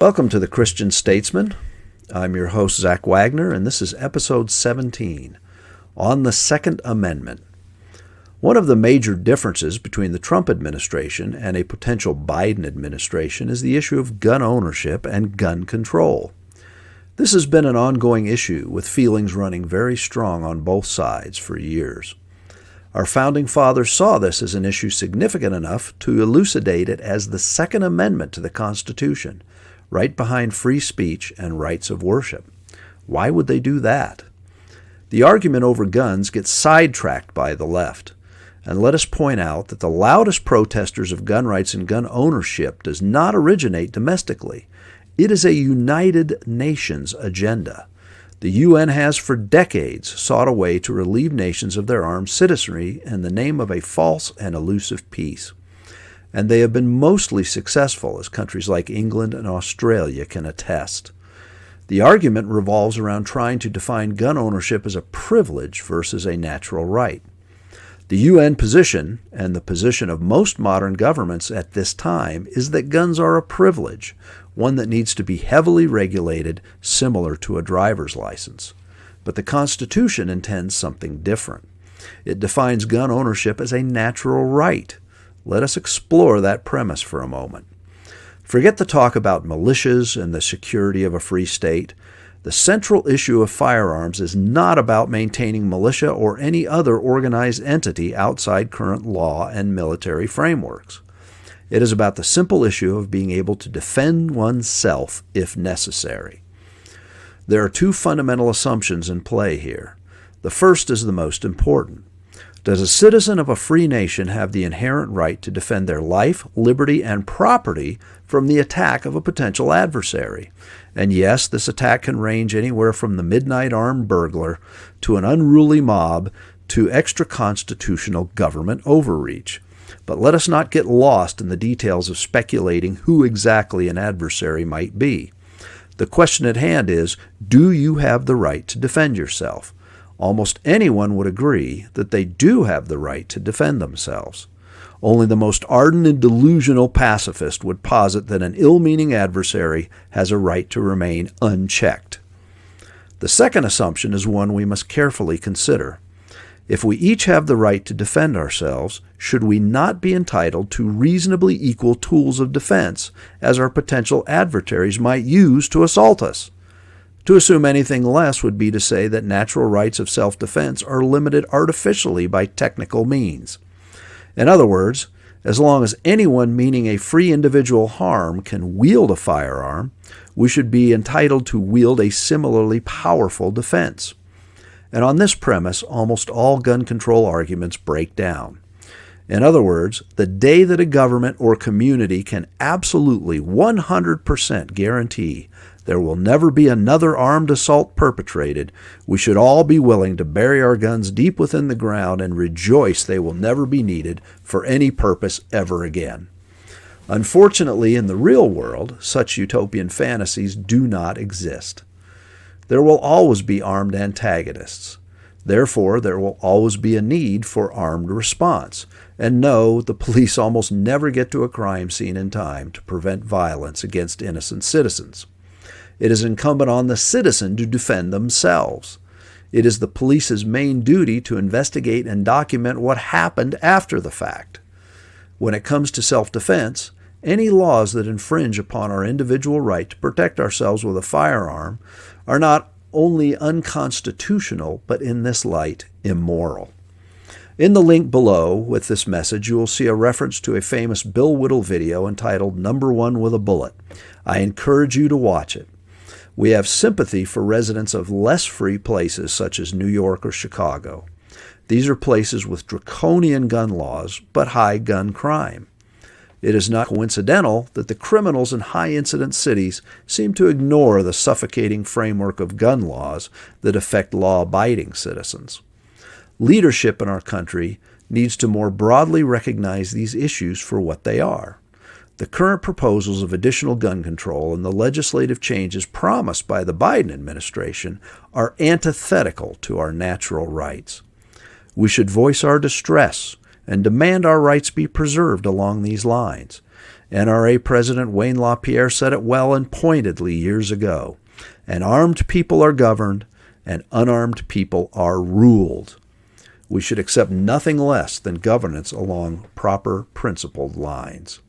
Welcome to the Christian Statesman. I'm your host, Zach Wagner, and this is episode 17 on the Second Amendment. One of the major differences between the Trump administration and a potential Biden administration is the issue of gun ownership and gun control. This has been an ongoing issue with feelings running very strong on both sides for years. Our founding fathers saw this as an issue significant enough to elucidate it as the Second Amendment to the Constitution, right behind free speech and rights of worship. Why would they do that? The argument over guns gets sidetracked by the left. And let us point out that the loudest protesters of gun rights and gun ownership does not originate domestically. It is a United Nations agenda. The UN has for decades sought a way to relieve nations of their armed citizenry in the name of a false and elusive peace. And they have been mostly successful, as countries like England and Australia can attest. The argument revolves around trying to define gun ownership as a privilege versus a natural right. The UN position, and the position of most modern governments at this time, is that guns are a privilege, one that needs to be heavily regulated, similar to a driver's license. But the Constitution intends something different. It defines gun ownership as a natural right. Let us explore that premise for a moment. Forget the talk about militias and the security of a free state. The central issue of firearms is not about maintaining militia or any other organized entity outside current law and military frameworks. It is about the simple issue of being able to defend oneself if necessary. There are two fundamental assumptions in play here. The first is the most important. Does a citizen of a free nation have the inherent right to defend their life, liberty, and property from the attack of a potential adversary? And yes, this attack can range anywhere from the midnight armed burglar to an unruly mob to extra-constitutional government overreach. But let us not get lost in the details of speculating who exactly an adversary might be. The question at hand is, do you have the right to defend yourself? Almost anyone would agree that they do have the right to defend themselves. Only the most ardent and delusional pacifist would posit that an ill-meaning adversary has a right to remain unchecked. The second assumption is one we must carefully consider. If we each have the right to defend ourselves, should we not be entitled to reasonably equal tools of defense as our potential adversaries might use to assault us? To assume anything less would be to say that natural rights of self-defense are limited artificially by technical means. In other words, as long as anyone meaning a free individual harm can wield a firearm, we should be entitled to wield a similarly powerful defense. And on this premise, almost all gun control arguments break down. In other words, the day that a government or community can absolutely 100% guarantee there will never be another armed assault perpetrated, we should all be willing to bury our guns deep within the ground and rejoice they will never be needed for any purpose ever again. Unfortunately, in the real world, such utopian fantasies do not exist. There will always be armed antagonists. Therefore, there will always be a need for armed response. And no, the police almost never get to a crime scene in time to prevent violence against innocent citizens. It is incumbent on the citizen to defend themselves. It is the police's main duty to investigate and document what happened after the fact. When it comes to self-defense, any laws that infringe upon our individual right to protect ourselves with a firearm are not only unconstitutional, but in this light, immoral. In the link below with this message, you will see a reference to a famous Bill Whittle video entitled "Number One with a Bullet." I encourage you to watch it. We have sympathy for residents of less free places such as New York or Chicago. These are places with draconian gun laws, but high gun crime. It is not coincidental that the criminals in high-incident cities seem to ignore the suffocating framework of gun laws that affect law-abiding citizens. Leadership in our country needs to more broadly recognize these issues for what they are. The current proposals of additional gun control and the legislative changes promised by the Biden administration are antithetical to our natural rights. We should voice our distress and demand our rights be preserved along these lines. NRA President Wayne LaPierre said it well and pointedly years ago. "And armed people are governed, and unarmed people are ruled." We should accept nothing less than governance along proper principled lines.